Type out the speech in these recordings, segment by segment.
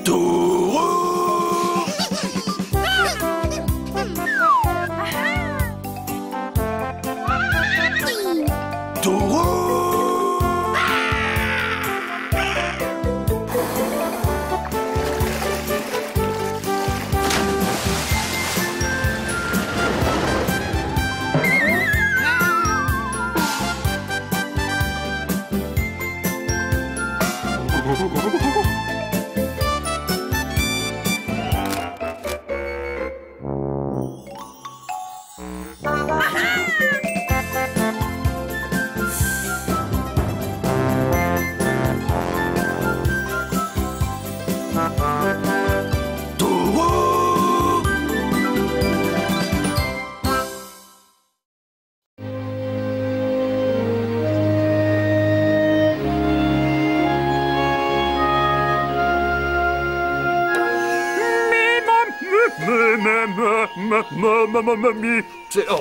Taureau! Taureau!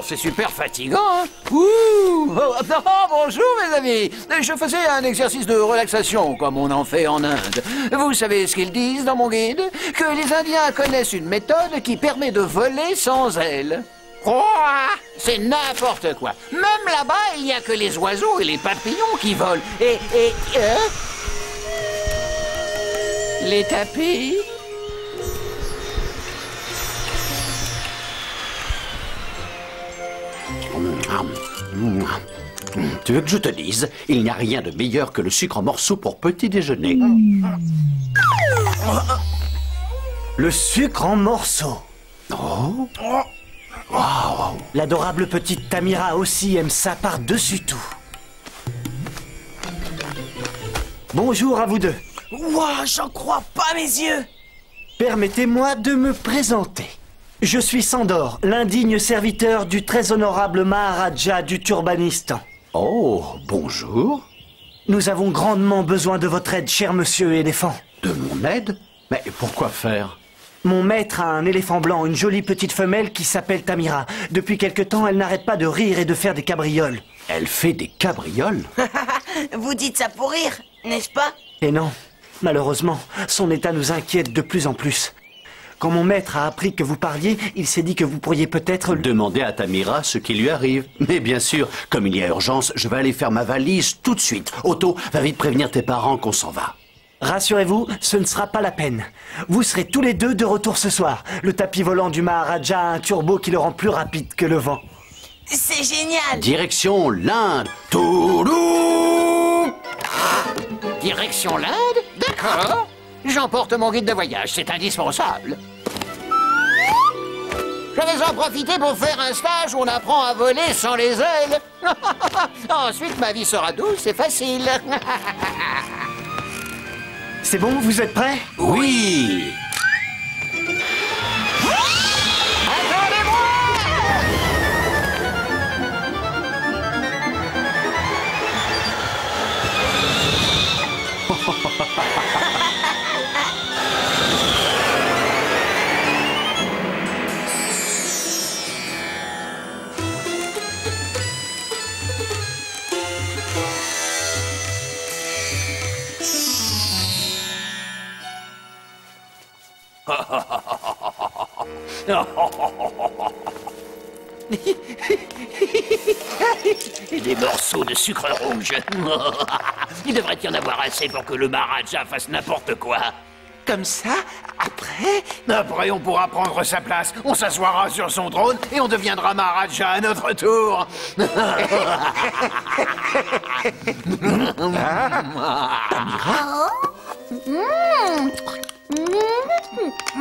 C'est super fatigant, hein. Ouh. Oh, bonjour, mes amis. Je faisais un exercice de relaxation, comme on en fait en Inde. Vous savez ce qu'ils disent dans mon guide? Que les Indiens connaissent une méthode qui permet de voler sans ailes. Oh, c'est n'importe quoi. Même là-bas, il n'y a que les oiseaux et les papillons qui volent. Les tapis? Tu veux que je te dise, il n'y a rien de meilleur que le sucre en morceaux pour petit déjeuner. Le sucre en morceaux. Oh. Wow. L'adorable petite Tamira aussi aime ça par-dessus tout. Bonjour à vous deux. Ouah, j'en crois pas mes yeux. Permettez-moi de me présenter. Je suis Sandor, l'indigne serviteur du très honorable Maharaja du Turbanistan. Oh, bonjour. Nous avons grandement besoin de votre aide, cher monsieur éléphant. De mon aide? Mais pourquoi faire? Mon maître a un éléphant blanc, une jolie petite femelle qui s'appelle Tamira. Depuis quelque temps, elle n'arrête pas de rire et de faire des cabrioles. Elle fait des cabrioles? Vous dites ça pour rire, n'est-ce pas? Et non, malheureusement, son état nous inquiète de plus en plus. Quand mon maître a appris que vous parliez, il s'est dit que vous pourriez peut-être... Demander à Tamira ce qui lui arrive. Mais bien sûr, comme il y a urgence, je vais aller faire ma valise tout de suite. Otto, va vite prévenir tes parents qu'on s'en va. Rassurez-vous, ce ne sera pas la peine. Vous serez tous les deux de retour ce soir. Le tapis volant du Maharaja a un turbo qui le rend plus rapide que le vent. C'est génial. Direction l'Inde. Toulouse. Direction l'Inde? D'accord. J'emporte mon guide de voyage, c'est indispensable. Je vais en profiter pour faire un stage où on apprend à voler sans les ailes. Ensuite, ma vie sera douce et facile. C'est bon, vous êtes prêts? Oui. Et des morceaux de sucre rouge. Il devrait y en avoir assez pour que le Maharaja fasse n'importe quoi. Comme ça, après... Après, on pourra prendre sa place. On s'assoira sur son trône et on deviendra Maharaja à notre tour. Tamira?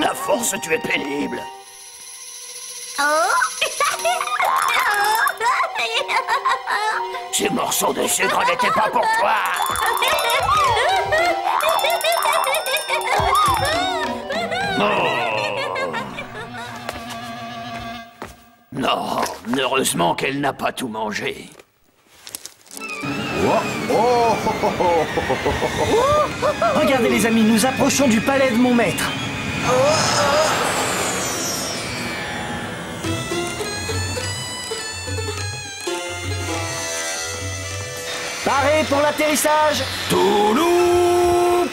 À force, tu es pénible. Ces morceaux de sucre n'étaient pas pour toi. Non, heureusement qu'elle n'a pas tout mangé. Regardez les amis, nous approchons du palais de mon maître. Paré pour l'atterrissage. Toulouse.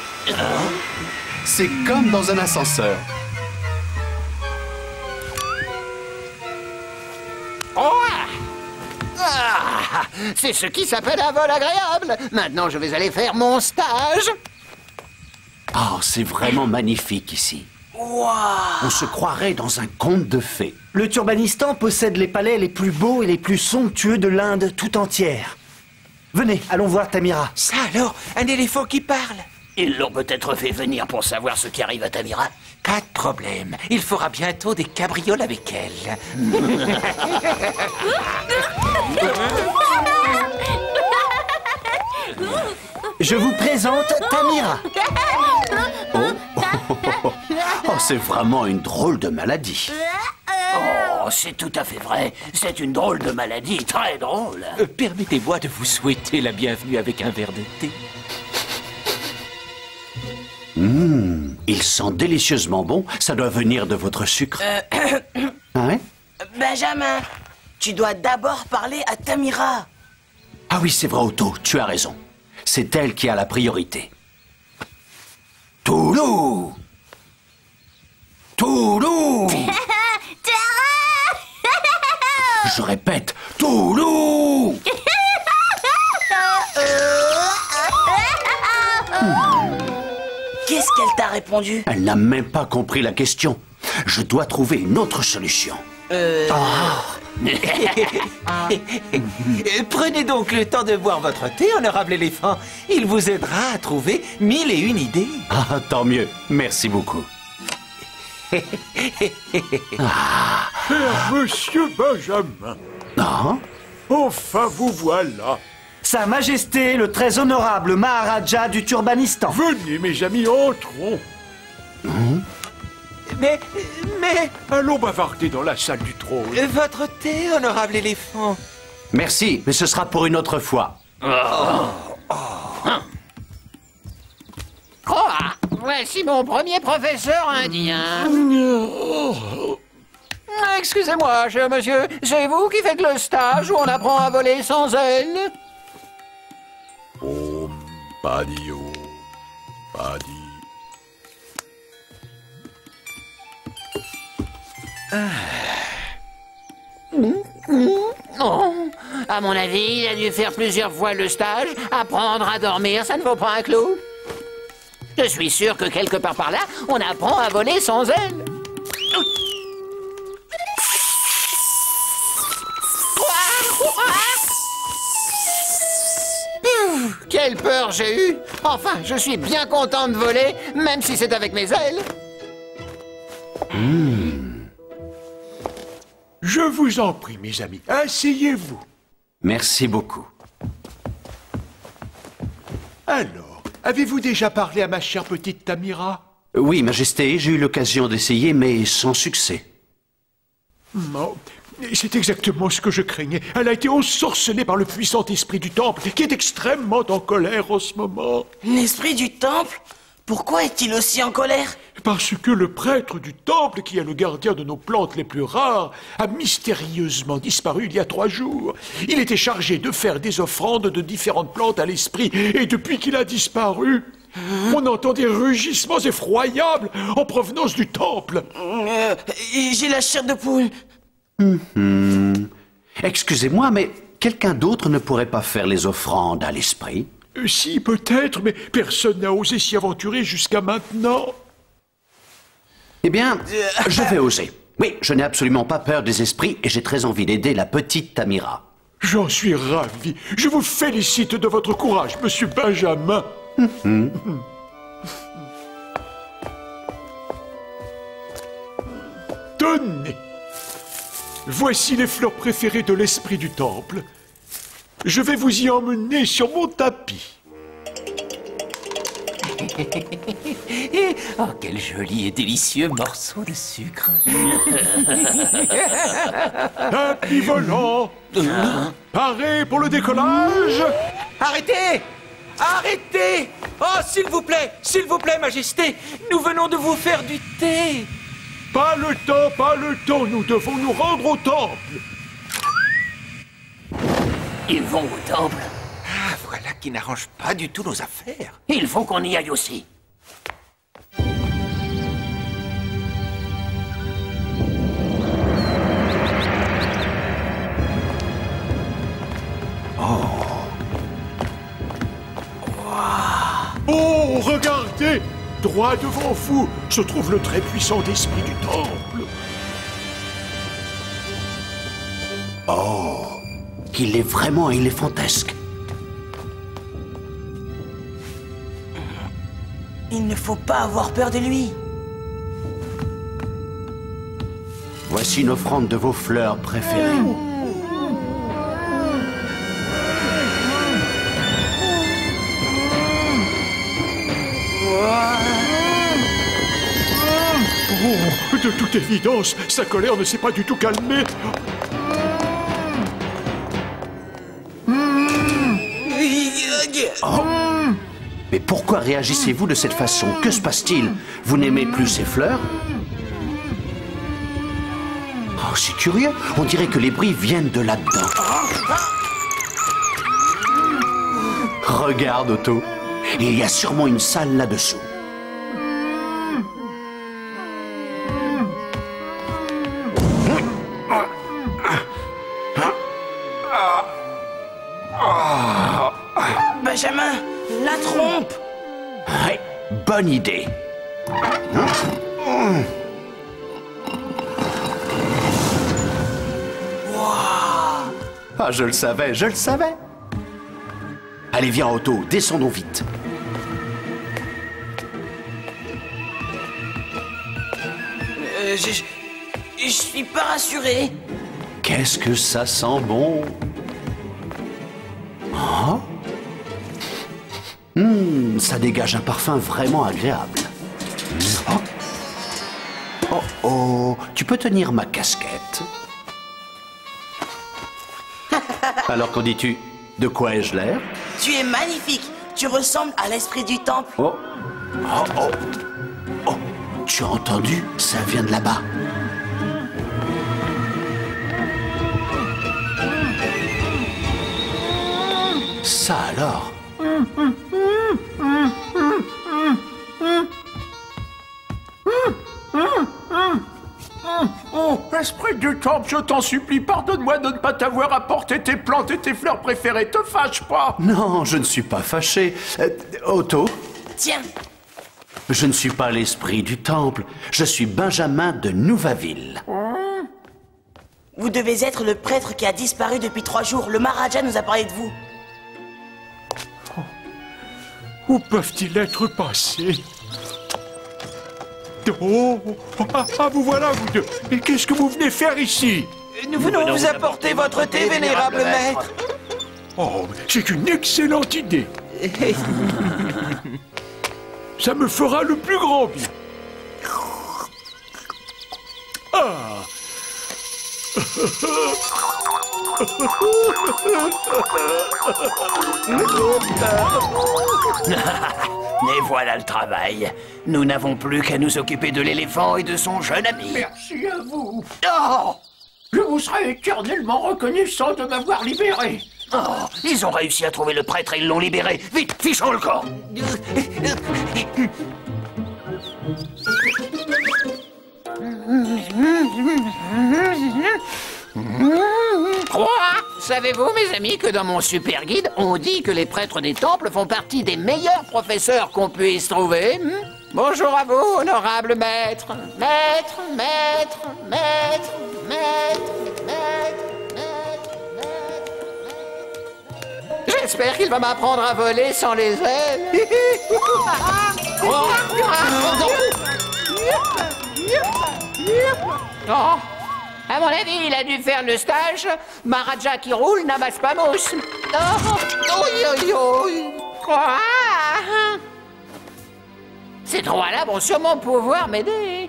C'est comme dans un ascenseur. Ah, c'est ce qui s'appelle un vol agréable. Maintenant, je vais aller faire mon stage. Oh, c'est vraiment magnifique ici. On se croirait dans un conte de fées. Le Turbanistan possède les palais les plus beaux et les plus somptueux de l'Inde tout entière. Venez, allons voir Tamira. Ça alors, un éléphant qui parle? Ils l'ont peut-être fait venir pour savoir ce qui arrive à Tamira. Pas de problème, il fera bientôt des cabrioles avec elle. Je vous présente Tamira. Oh, c'est vraiment une drôle de maladie. Oh, c'est tout à fait vrai. C'est une drôle de maladie, très drôle. Permettez-moi de vous souhaiter la bienvenue avec un verre de thé. Il sent délicieusement bon. Ça doit venir de votre sucre. Hein? Benjamin, tu dois d'abord parler à Tamira. Ah oui, c'est vrai, Otto, tu as raison. C'est elle qui a la priorité. Toulou! Toulou! Je répète, Toulou! Qu'est-ce qu'elle t'a répondu? Elle n'a même pas compris la question. Je dois trouver une autre solution. Prenez donc le temps de boire votre thé, honorable éléphant. Il vous aidera à trouver 1001 idées. Ah, tant mieux. Merci beaucoup. Monsieur Benjamin, Ah? enfin vous voilà. Sa Majesté, le très honorable Maharaja du Turbanistan. Venez mes amis, entrons. Mais, Allons bavarder dans la salle du trône. votre thé, honorable éléphant. Merci, mais ce sera pour une autre fois. Voici mon premier professeur indien. Excusez-moi, cher monsieur, c'est vous qui faites le stage où on apprend à voler sans aile? Om Padi Om Padi. Oh, à mon avis, il a dû faire plusieurs fois le stage. Apprendre à dormir, ça ne vaut pas un clou. Je suis sûr que quelque part par là, on apprend à voler sans aile. Quelle peur j'ai eue! Enfin, je suis bien content de voler, même si c'est avec mes ailes. Je vous en prie mes amis, asseyez-vous. Merci beaucoup. Alors, avez-vous déjà parlé à ma chère petite Tamira? Oui, Majesté, j'ai eu l'occasion d'essayer, mais sans succès. Non, c'est exactement ce que je craignais. Elle a été ensorcelée par le puissant esprit du temple, qui est extrêmement en colère en ce moment. L'esprit du temple? Pourquoi est-il aussi en colère? Parce que le prêtre du temple, qui est le gardien de nos plantes les plus rares, a mystérieusement disparu il y a 3 jours. Il était chargé de faire des offrandes de différentes plantes à l'esprit, et depuis qu'il a disparu, on entend des rugissements effroyables en provenance du temple. J'ai la chair de poule. Excusez-moi, mais quelqu'un d'autre ne pourrait pas faire les offrandes à l'esprit? Si, peut-être, mais personne n'a osé s'y aventurer jusqu'à maintenant. Eh bien, je vais oser. Oui, je n'ai absolument pas peur des esprits et j'ai très envie d'aider la petite Tamira. J'en suis ravi. Je vous félicite de votre courage, monsieur Benjamin. Tenez. Voici les fleurs préférées de l'esprit du temple. Je vais vous y emmener sur mon tapis. Oh, quel joli et délicieux morceau de sucre. Tapis volant. Paré pour le décollage. Arrêtez! Arrêtez! Oh, s'il vous plaît, Majesté, nous venons de vous faire du thé. Pas le temps, nous devons nous rendre au temple. Ils vont au temple. Ah, voilà qui n'arrange pas du tout nos affaires. Il faut qu'on y aille aussi. regardez! Droit devant vous se trouve le très puissant esprit du temple. Oh, il est vraiment éléphantesque. Il ne faut pas avoir peur de lui. Voici une offrande de vos fleurs préférées. Oh, de toute évidence, sa colère ne s'est pas du tout calmée. Oh. Mais pourquoi réagissez-vous de cette façon? Que se passe-t-il? Vous n'aimez plus ces fleurs? Oh, c'est curieux. On dirait que les bruits viennent de là-dedans. Regarde, Otto. Il y a sûrement une salle là-dessous. Benjamin, la trompe. Ouais, bonne idée. Ah, je le savais, je le savais. Allez, viens, Otto, descendons vite. Je suis pas rassuré. Qu'est-ce que ça sent bon? Oh? Ça dégage un parfum vraiment agréable. Oh. Oh oh, tu peux tenir ma casquette? Alors qu'en dis-tu? De quoi ai-je l'air? Tu es magnifique. Tu ressembles à l'esprit du temple. Oh. Oh oh. Oh, tu as entendu? Ça vient de là-bas. Ça alors? Oh, esprit du temple, je t'en supplie, pardonne-moi de ne pas t'avoir apporté tes plantes et tes fleurs préférées. Te fâche pas. Non, je ne suis pas fâché. Otto? Tiens. Je ne suis pas l'esprit du temple. Je suis Benjamin de Nouvaville. Vous devez être le prêtre qui a disparu depuis 3 jours. Le Maharaja nous a parlé de vous. Où peuvent-ils être passés? Oh, vous voilà, vous deux. Et qu'est-ce que vous venez faire ici? Nous venons vous apporter votre thé, vénérable maître. Oh, c'est une excellente idée. Ça me fera le plus grand bien. Ah. Et voilà le travail. Nous n'avons plus qu'à nous occuper de l'éléphant et de son jeune ami. Merci à vous. Oh! Je vous serai éternellement reconnaissant de m'avoir libéré. Oh, ils ont réussi à trouver le prêtre et ils l'ont libéré. Vite, fichons le corps. Quoi? Savez-vous, mes amis, que dans mon super guide, on dit que les prêtres des temples font partie des meilleurs professeurs qu'on puisse trouver? Bonjour à vous, honorable maître. Maître, maître, maître, maître, maître, maître, maître. J'espère qu'il va m'apprendre à voler sans les ailes. Oh, à mon avis, il a dû faire le stage. Maharaja qui roule n'amasse pas mousse. Ces trois-là vont sûrement pouvoir m'aider.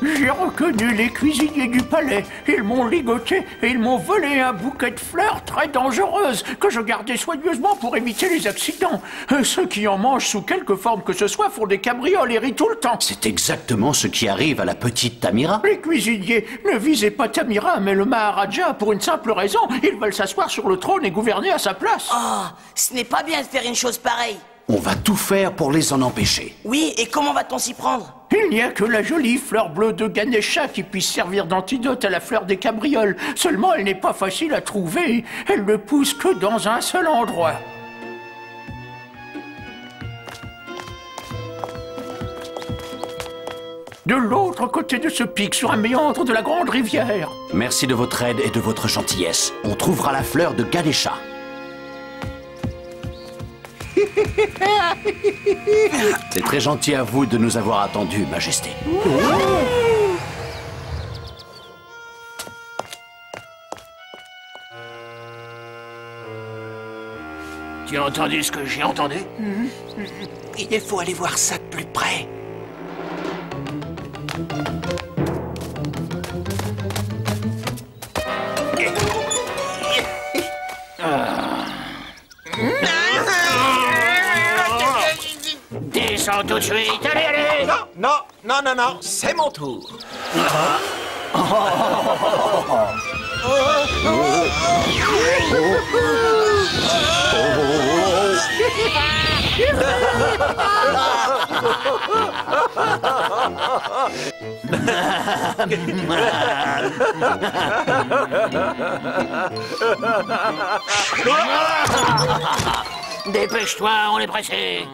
J'ai reconnu les cuisiniers du palais. Ils m'ont ligoté et ils m'ont volé un bouquet de fleurs très dangereuses que je gardais soigneusement pour éviter les accidents. Ceux qui en mangent sous quelque forme que ce soit font des cabrioles et rient tout le temps. C'est exactement ce qui arrive à la petite Tamira. Les cuisiniers ne visaient pas Tamira, mais le Maharaja pour une simple raison. Ils veulent s'asseoir sur le trône et gouverner à sa place. Oh, ce n'est pas bien de faire une chose pareille. On va tout faire pour les en empêcher. Oui, et comment va-t-on s'y prendre? Il n'y a que la jolie fleur bleue de Ganesha qui puisse servir d'antidote à la fleur des cabrioles. Seulement, elle n'est pas facile à trouver. Elle ne pousse que dans un seul endroit. De l'autre côté de ce pic, sur un méandre de la grande rivière. Merci de votre aide et de votre gentillesse. On trouvera la fleur de Ganesha. C'est très gentil à vous de nous avoir attendus, Majesté. Tu as entendu ce que j'ai entendu? Il faut aller voir ça de plus près. Descends tout de suite, allez, allez! Non, c'est mon tour. Dépêche-toi, on est pressé.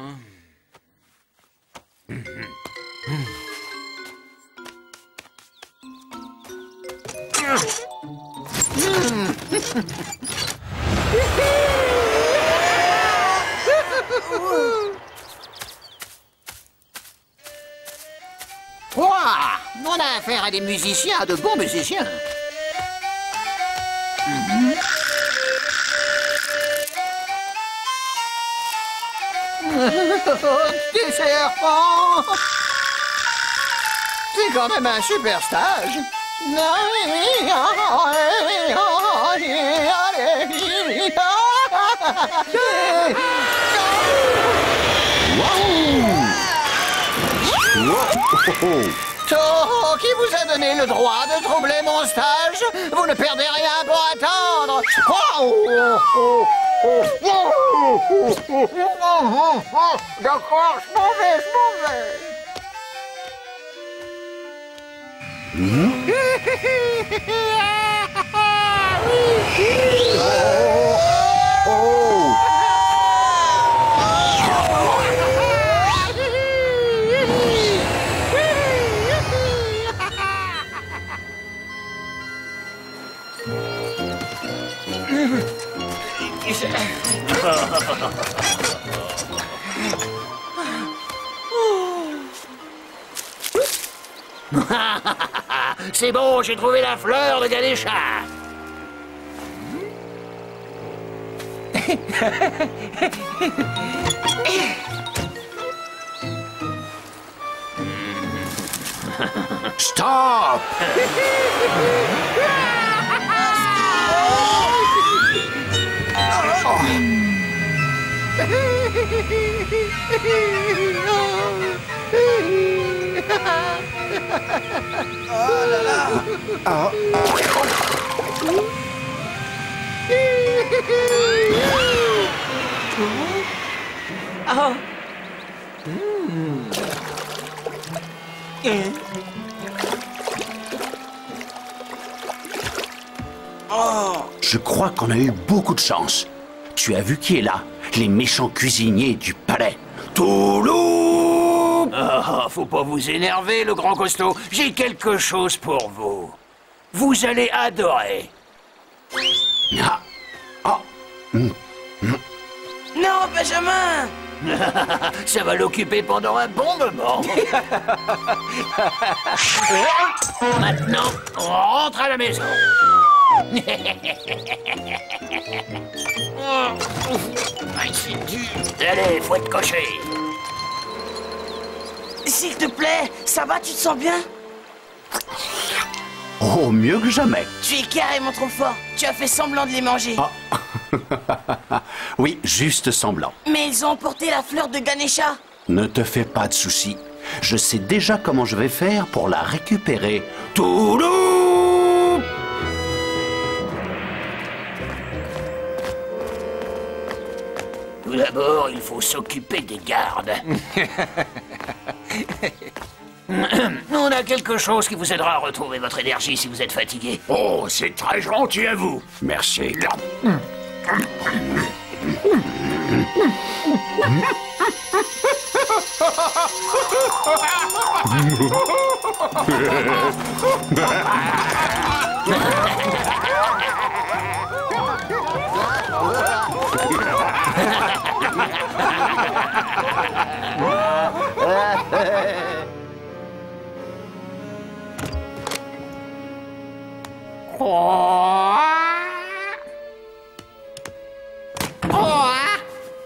Ouah! On a affaire à des musiciens, de bons musiciens. Des serpents! C'est quand même un super stage. Qui vous a donné le droit de troubler mon stage? Vous ne perdez rien pour attendre. D'accord, je m'en vais. C'est bon, j'ai trouvé la fleur de Ganesha. Stop! Je crois qu'on a eu beaucoup de chance. Tu as vu qui est là? Les méchants cuisiniers du palais. Touloum! Oh, faut pas vous énerver, le grand costaud. J'ai quelque chose pour vous. Vous allez adorer. Ah. Ah. Non, Benjamin! Ça va l'occuper pendant un bon moment. Maintenant, on rentre à la maison. C'est dur. Allez, faut être coché. S'il te plaît, ça va, tu te sens bien? Oh, mieux que jamais. Tu es carrément trop fort. Tu as fait semblant de les manger. Oui, juste semblant. Mais ils ont emporté la fleur de Ganesha. Ne te fais pas de soucis. Je sais déjà comment je vais faire pour la récupérer. Touloum! Tout d'abord, il faut s'occuper des gardes. On a quelque chose qui vous aidera à retrouver votre énergie si vous êtes fatigué. Oh, c'est très gentil à vous. Merci.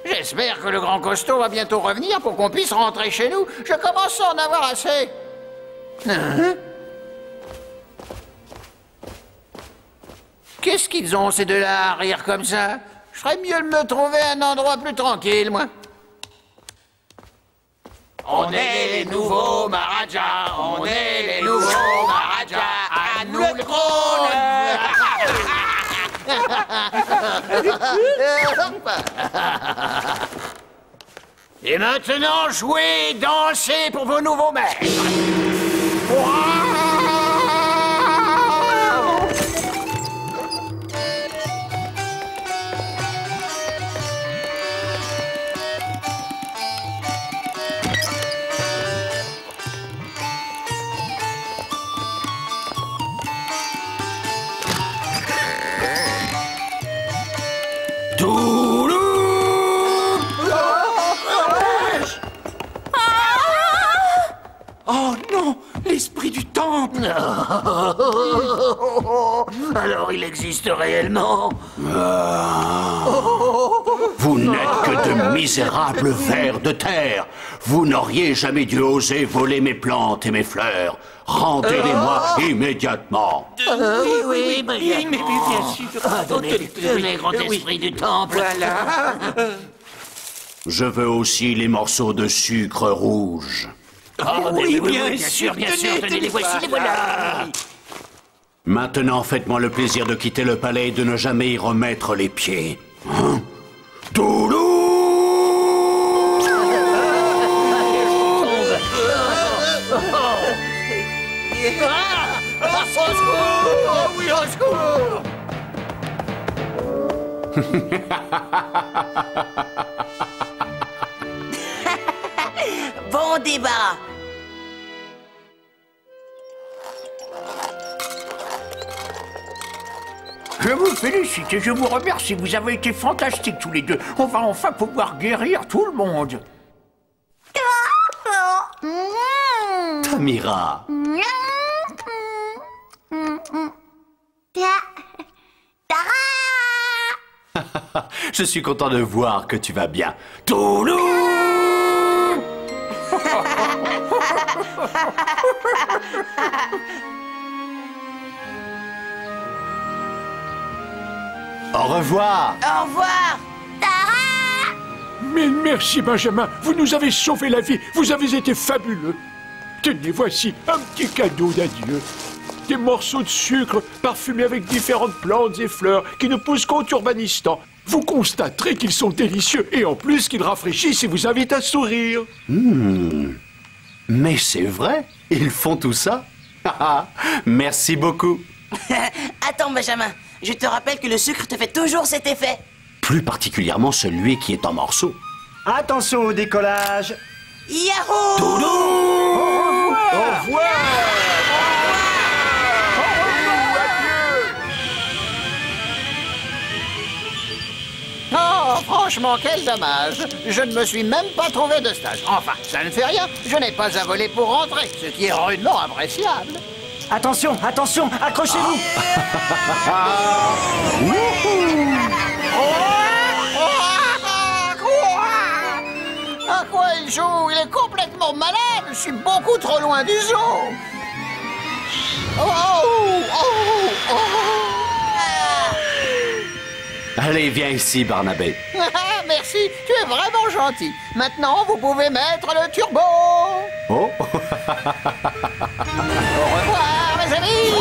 J'espère que le grand costaud va bientôt revenir pour qu'on puisse rentrer chez nous. Je commence à en avoir assez. Hein? Qu'est-ce qu'ils ont, ces deux-là, à rire comme ça? Je ferais mieux de me trouver un endroit plus tranquille, moi. On est les nouveaux Maharajas, on est les nouveaux Maharajas, à nous le trône. Et maintenant, jouez, dansez pour vos nouveaux maîtres. Oh non, l'esprit du temple. Alors il existe réellement. Vous n'êtes que de misérables vers de terre. Vous n'auriez jamais dû oser voler mes plantes et mes fleurs. Rendez-les-moi immédiatement. Oui, mais bien sûr. Donnez, grand esprit du temple. Voilà. Je veux aussi les morceaux de sucre rouge. Oui, bien sûr, tenez, les voici, les voilà. Maintenant, faites-moi le plaisir de quitter le palais et de ne jamais y remettre les pieds. Hein? Toulou! Au secours! Oui, au secours! Bon débat. Je vous félicite et je vous remercie. Vous avez été fantastiques tous les deux. On va enfin pouvoir guérir tout le monde. Tamira. Je suis content de voir que tu vas bien. Toulou! Au revoir. Au revoir. Mais merci, Benjamin. Vous nous avez sauvé la vie. Vous avez été fabuleux. Tenez, voici un petit cadeau d'adieu. Des morceaux de sucre parfumés avec différentes plantes et fleurs qui ne poussent qu'au Turbanistan. Vous constaterez qu'ils sont délicieux et en plus qu'ils rafraîchissent et vous invitent à sourire. Mais c'est vrai, ils font tout ça. Merci beaucoup. Attends, Benjamin. Je te rappelle que le sucre te fait toujours cet effet. Plus particulièrement celui qui est en morceaux. Attention au décollage. Yahoo! Au revoir. Oh, franchement, quel dommage. Je ne me suis même pas trouvé de stage. Enfin, ça ne fait rien. Je n'ai pas à voler pour rentrer, ce qui est rudement appréciable. Attention, attention, accrochez-vous. À quoi il joue? Il est complètement malade. Je suis beaucoup trop loin du zoo. Allez, viens ici, Barnabé. Merci, tu es vraiment gentil. Maintenant, vous pouvez mettre le turbo. Oh. Au revoir, mes amis.